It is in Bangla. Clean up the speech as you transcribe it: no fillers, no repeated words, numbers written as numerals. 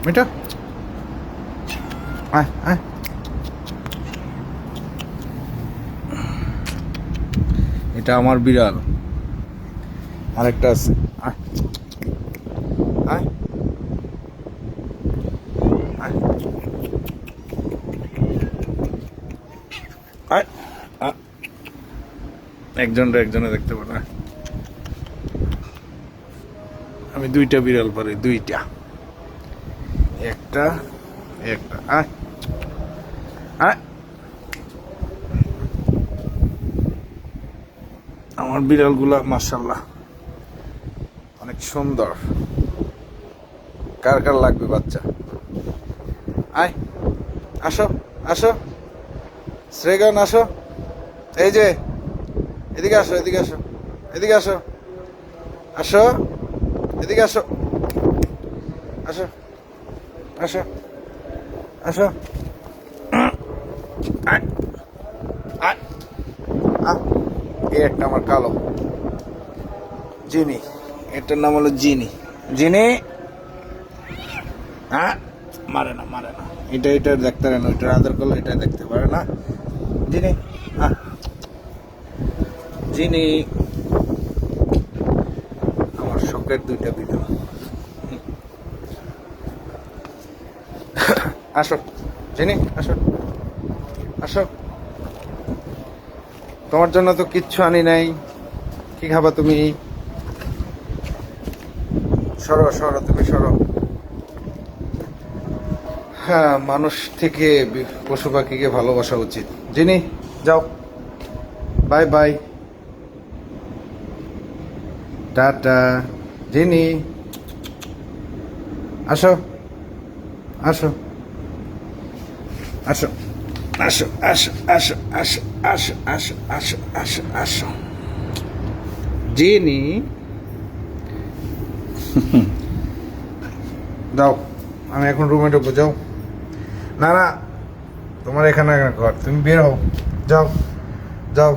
মিঠু এটা আমার বিড়াল, আরেকটা আছে। একজনে দেখতে পারে। আমি দুইটা বিড়াল পারি, দুইটা, একটা একটা। আমার বিড়ালগুলা মাশাআল্লাহ অনেক সুন্দর। কার কার লাগবে বাচ্চা? আসো আসো শ্রেগান, আসো, এই যে এদিকে আসো, এদিকে আসো, এদিকে আসো, আসো এদিকে আসো, আসো আসো আসো। এই একটা আমার কালো জিনি, এটার নাম হলো জিনি। জিনি মারে না, মারে না। এটা দেখতে পারে না, ওইটার আদর করলে এটা দেখতে পারে না। জিনি জিনি আমার শখের দুইটা বিড়াল। আসো জিনি, আসো আসো। তোমার জন্য তো কিচ্ছু আনি নাই, কি খাবা তুমি? সরো সরো, তুমি সরো। হ্যাঁ, মানুষ থেকে পশু পাখিকে ভালোবাসা উচিত। জিনি যাও, বাই বাই, টাটা। জিনি আসো আসো আসো আসো আসো আসো আসো আসো আসো আসো আসো আসো। জিনি দাও, আমি এখন রুমে ঢুকবো, যাও। না না, তোমার এখানে ঘর, তুমি বের হও, যাও যাও।